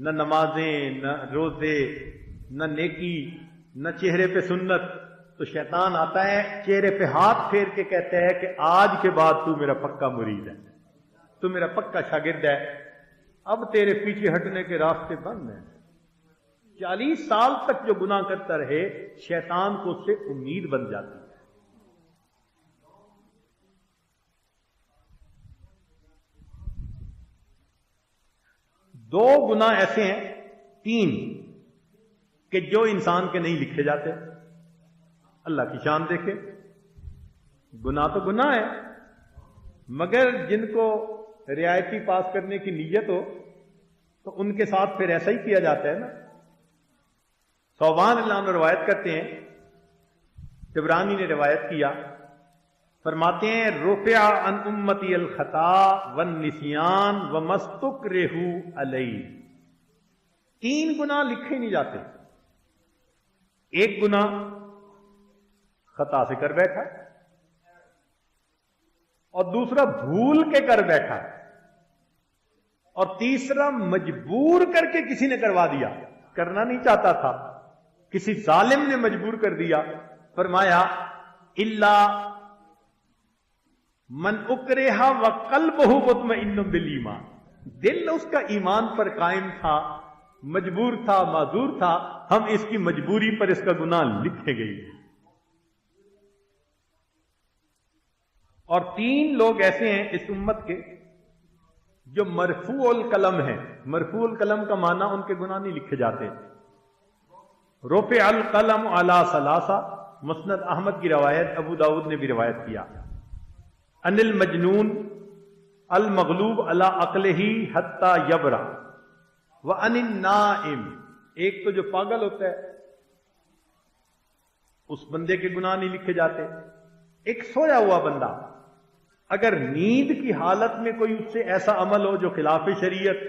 نہ نمازیں، نہ روزے، نہ نیکی، نہ چہرے پہ سنت، تو شیطان آتا ہے چہرے پہ ہاتھ پھیر کے کہتا ہے کہ آج کے بعد تو میرا پکا مرید ہے، تو میرا پکا شاگرد ہے، اب تیرے پیچھے ہٹنے کے راستے بند ہیں۔ 40 سال تک جو گناہ کرتا رہے، شیطان کو اس سے امید بن جاتی ہے۔ دو گناہ ایسے ہیں، 3 کہ جو انسان کے نہیں لکھے جاتے۔ اللہ کی شان دیکھے، گناہ تو گناہ ہے، مگر جن کو رعایتی پاس کرنے کی نیت ہو تو ان کے ساتھ پھر ایسا ہی کیا جاتا ہے نا۔ صوبان اللہ عنہ روایت کرتے ہیں، طبرانی نے روایت کیا، فرماتے ہیں رفع عن امتی الخطا والنسیان وما استکرہوا علیہ۔ 3 گناہ لکھے نہیں جاتے۔ ایک گناہ خطا سے کر بیٹھا، اور دوسرا بھول کے کر بیٹھا، اور تیسرا مجبور کر کے کسی نے کروا دیا، کرنا نہیں چاہتا تھا، کسی ظالم نے مجبور کر دیا۔ فرمایا الا من اکرہ وقلبہ مطمئن بالایمان، دل اس کا ایمان پر قائم تھا، مجبور تھا، معذور تھا، ہم اس کی مجبوری پر اس کا گناہ لکھے گئی۔ اور 3 لوگ ایسے ہیں اس امت کے جو مرفوع القلم ہیں۔ مرفوع القلم کا معنی ان کے گناہ نہیں لکھے جاتے۔ رفع القلم علی ثلاثہ، مسند احمد کی روایت، ابو داؤد نے بھی روایت کیا۔ ان المجنون المغلوب علی عقلہ حتی یبرأ وان النائم، ایک تو جو پاگل ہوتا ہے اس بندے کے گناہ نہیں لکھے جاتے۔ ایک سویا ہوا بندہ، اگر نیند کی حالت میں کوئی اس سے ایسا عمل ہو جو خلاف شریعت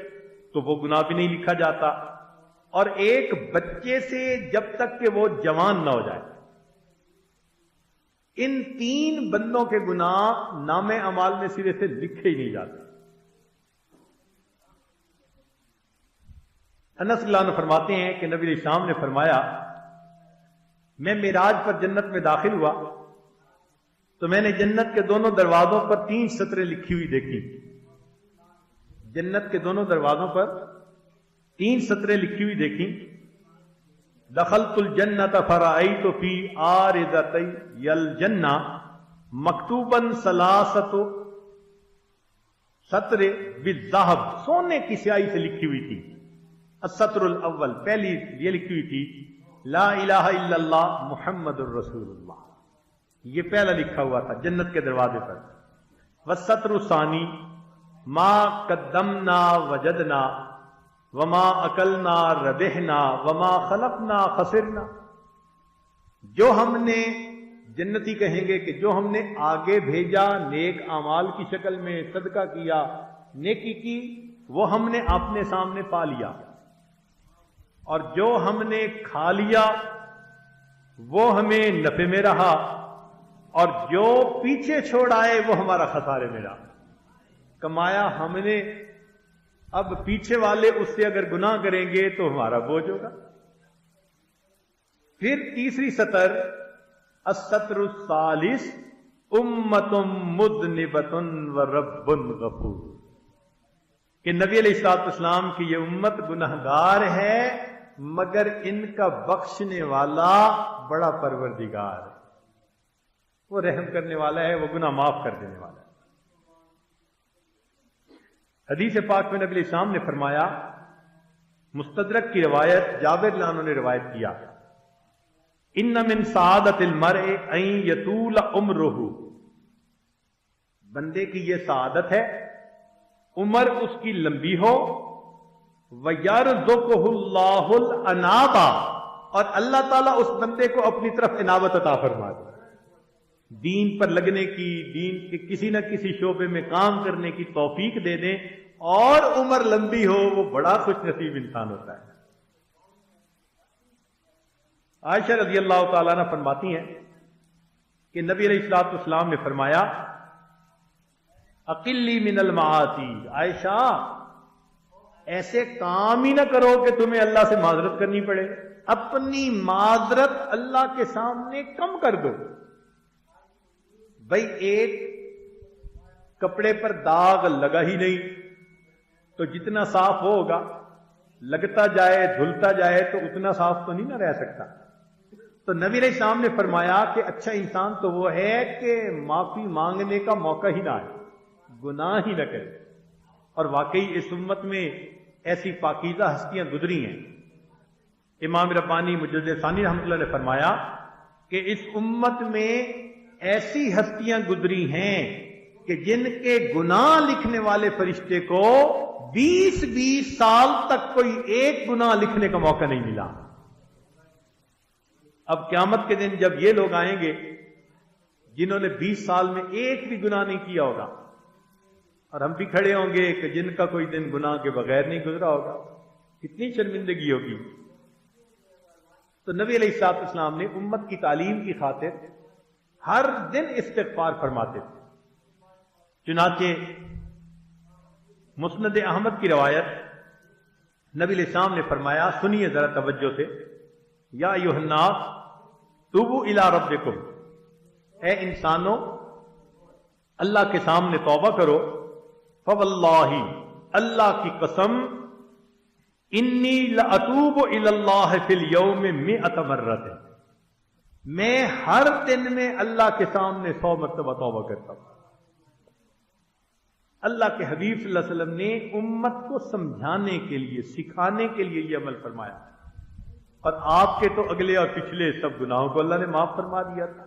تو وہ گناہ بھی نہیں لکھا جاتا۔ اور ایک بچے سے جب تک کہ وہ جوان نہ ہو جائے، ان 3 بندوں کے گناہ نام اعمال میں سرے سے لکھے ہی نہیں جاتے۔ انس اللہ عنہ فرماتے ہیں کہ نبی علیہ السلام نے فرمایا، میں معراج پر جنت میں داخل ہوا تو میں نے جنت کے دونوں دروازوں پر 3 سطریں لکھی ہوئی دیکھی۔ جنت کے دونوں دروازوں پر 3 سطریں لکھی ہوئی دیکھی۔ دخلت الجنت فرأیت فی عارضتی الجنہ مکتوبا 3 سطر بالذہب، سونے کی سیاہی سے لکھی ہوئی تھی۔ السطر الاول، پہلی یہ لکھی ہوئی تھی لا الہ الا اللہ محمد الرسول اللہ، یہ پہلا لکھا ہوا تھا جنت کے دروازے پر۔ والسطر الثانی ما قدمنا وجدنا وما اکلنا ربحنا وما خلقنا خسرنا، جو ہم نے، جنتی کہیں گے کہ جو ہم نے آگے بھیجا نیک اعمال کی شکل میں، صدقہ کیا، نیکی کی، وہ ہم نے اپنے سامنے پا لیا، اور جو ہم نے کھا لیا وہ ہمیں نفع میں رہا، اور جو پیچھے چھوڑ آئے وہ ہمارا خسارے میں رہا۔ کمایا ہم نے، اب پیچھے والے اس سے اگر گناہ کریں گے تو ہمارا بوجھ ہوگا۔ پھر تیسری سطر السطر الثالث امت مذنبۃ ورب غفور، کہ نبی علیہ الصلوۃ والسلام کی یہ امت گنہگار ہے مگر ان کا بخشنے والا بڑا پروردگار ہے، وہ رحم کرنے والا ہے، وہ گناہ معاف کر دینے والا ہے۔ حدیث پاک میں نبی علیہ السلام نے فرمایا، مستدرک کی روایت جابر رضی اللہ عنہ نے روایت کیا، ان من سعادت المرء ان یطول عمرہ، بندے کی یہ سعادت ہے عمر اس کی لمبی ہو، وَيَرْزُقُهُ اللَّهُ الْأَنَابَ، اور اللہ تعالیٰ اس بندے کو اپنی طرف عنابت عطا فرما دے، دین پر لگنے کی، دین کے کسی نہ کسی شعبے میں کام کرنے کی توفیق دے دیں، اور عمر لمبی ہو، وہ بڑا خوش نصیب انسان ہوتا ہے۔ عائشہ رضی اللہ تعالیٰ عنہ فرماتی ہیں کہ نبی علیہ الصلوۃ والسلام نے فرمایا، اقلی من المعاصی، عائشہ ایسے کام ہی نہ کرو کہ تمہیں اللہ سے معذرت کرنی پڑے، اپنی معذرت اللہ کے سامنے کم کر دو۔ بھائی ایک کپڑے پر داغ لگا ہی نہیں تو جتنا صاف ہوگا، لگتا جائے دھلتا جائے تو اتنا صاف تو نہیں نہ رہ سکتا۔ تو نبی علیہ السلام نے فرمایا کہ اچھا انسان تو وہ ہے کہ معافی مانگنے کا موقع ہی نہ آئے، گناہ ہی نہ کرے۔ اور واقعی اس امت میں ایسی پاکیزہ ہستیاں گزری ہیں۔ امام ربانی مجدد ثانی رحمۃ اللہ نے فرمایا کہ اس امت میں ایسی ہستیاں گزری ہیں کہ جن کے گناہ لکھنے والے فرشتے کو 20 سال تک کوئی ایک گناہ لکھنے کا موقع نہیں ملا۔ اب قیامت کے دن جب یہ لوگ آئیں گے جنہوں نے 20 سال میں ایک بھی گناہ نہیں کیا ہوگا، اور ہم بھی کھڑے ہوں گے کہ جن کا کوئی دن گناہ کے بغیر نہیں گزرا ہوگا، کتنی شرمندگی ہوگی۔ تو نبی علیہ الصلوۃ والسلام نے امت کی تعلیم کی خاطر ہر دن استغفار فرماتے تھے۔ چنانچہ مسند احمد کی روایت، نبی علیہ السلام نے فرمایا، سنیے ذرا توجہ سے، یا ایھا الناس توبوا الی ربکم، اے انسانوں اللہ کے سامنے توبہ کرو، فواللہ، اللہ کی قسم، انی لاتوب الی اللہ فی اليوم 100 مرۃ، میں ہر دن میں اللہ کے سامنے 100 مرتبہ توبہ کرتا ہوں۔ اللہ کے حبیب صلی اللہ علیہ وسلم نے امت کو سمجھانے کے لیے، سکھانے کے لیے یہ عمل فرمایا، اور آپ کے تو اگلے اور پچھلے سب گناہوں کو اللہ نے معاف فرما دیا تھا۔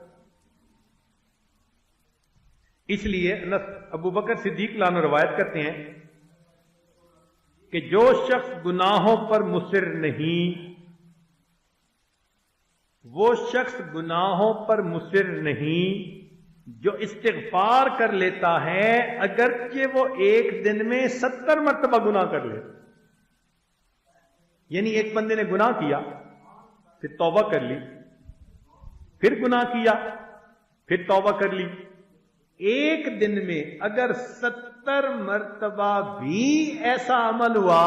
اس لیے ابو بکر صدیق عنہ روایت کرتے ہیں کہ جو شخص گناہوں پر مصر نہیں، وہ شخص گناہوں پر مصر نہیں جو استغفار کر لیتا ہے، اگرچہ وہ ایک دن میں 70 مرتبہ گناہ کر لے۔ یعنی ایک بندے نے گناہ کیا، پھر توبہ کر لی، پھر گناہ کیا، پھر توبہ کر لی، ایک دن میں اگر 70 مرتبہ بھی ایسا عمل ہوا،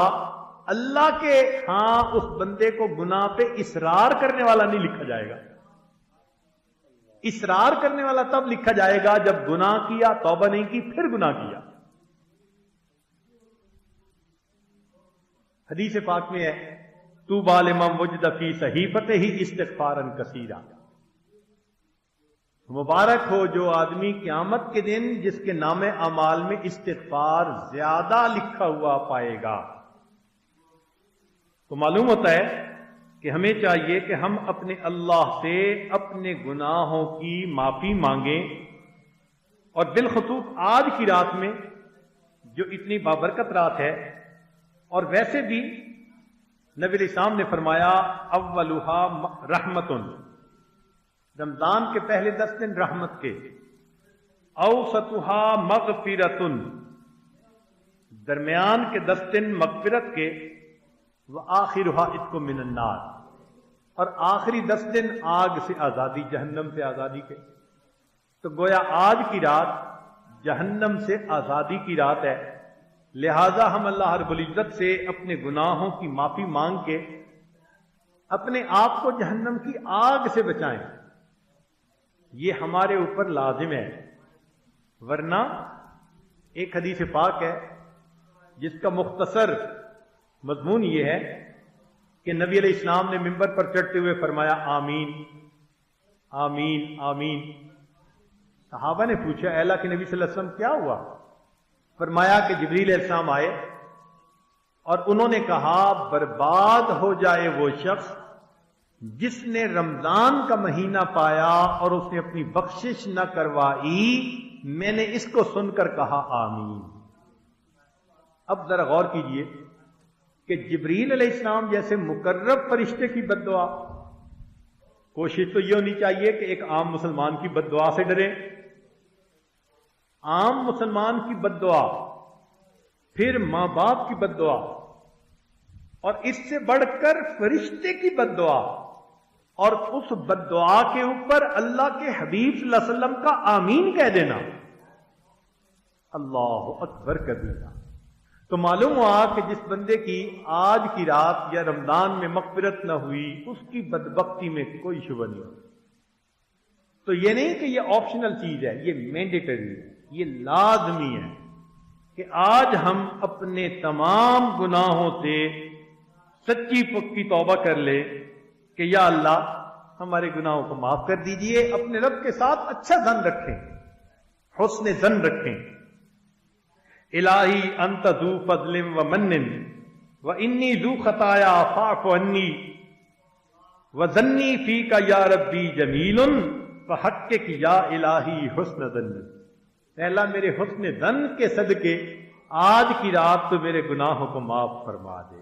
اللہ کے ہاں اس بندے کو گناہ پہ اصرار کرنے والا نہیں لکھا جائے گا۔ اصرار کرنے والا تب لکھا جائے گا جب گناہ کیا، توبہ نہیں کی، پھر گناہ کیا۔ حدیث پاک میں ہے، طوبی لمن وجد فی صحیفتہ استغفارا کثیرا، مبارک ہو جو آدمی قیامت کے دن جس کے نام اعمال میں استغفار زیادہ لکھا ہوا پائے گا۔ تو معلوم ہوتا ہے کہ ہمیں چاہیے کہ ہم اپنے اللہ سے اپنے گناہوں کی معافی مانگیں، اور بالخصوص آج کی رات میں جو اتنی بابرکت رات ہے، اور ویسے بھی نبی علیہ السلام نے فرمایا اولھا رحمتن، رمضان کے پہلے 10 دن رحمت کے، اوسطھا مغفرتن، درمیان کے 10 دن مغفرت کے، وآخرھا عتق من النار، اور آخری 10 دن آگ سے آزادی، جہنم سے آزادی کے۔ تو گویا آج کی رات جہنم سے آزادی کی رات ہے، لہذا ہم اللہ رب العزت سے اپنے گناہوں کی معافی مانگ کے اپنے آپ کو جہنم کی آگ سے بچائیں، یہ ہمارے اوپر لازم ہے۔ ورنہ ایک حدیث پاک ہے جس کا مختصر مضمون یہ ہے کہ نبی علیہ السلام نے ممبر پر چڑھتے ہوئے فرمایا آمین آمین آمین۔ صحابہ نے پوچھا اے اللہ کے نبی صلی اللہ علیہ وسلم کیا ہوا؟ فرمایا کہ جبریل علیہ السلام آئے اور انہوں نے کہا برباد ہو جائے وہ شخص جس نے رمضان کا مہینہ پایا اور اس نے اپنی بخشش نہ کروائی، میں نے اس کو سن کر کہا آمین۔ اب ذرا غور کیجئے کہ جبریل علیہ السلام جیسے مقرب فرشتے کی بد دعا، کوشش تو یہ ہونی چاہیے کہ ایک عام مسلمان کی بد دعا سے ڈریں، عام مسلمان کی بد دعا، پھر ماں باپ کی بد دعا، اور اس سے بڑھ کر فرشتے کی بد دعا، اور اس بد دعا کے اوپر اللہ کے حبیب صلی اللہ علیہ وسلم کا آمین کہہ دینا، اللہ اکبر کبیرہ۔ تو معلوم ہوا کہ جس بندے کی آج کی رات یا رمضان میں مغفرت نہ ہوئی اس کی بدبختی میں کوئی شبہ نہیں ہوتا. تو یہ نہیں کہ یہ آپشنل چیز ہے، یہ مینڈیٹری ہے، یہ لازمی ہے کہ آج ہم اپنے تمام گناہوں سے سچی پکی توبہ کر لے کہ یا اللہ ہمارے گناہوں کو معاف کر دیجئے. اپنے رب کے ساتھ اچھا ظن رکھیں، حسن ظن رکھیں. الہی انت ذو فضل و من و انی ذو خطایا فاعف عنی و ظنی فیک یا ربی جمیل فحقق یا الہی حسن ظنی. اے اللہ میرے حسن ظن کے صدقے آج کی رات تو میرے گناہوں کو معاف فرما دے.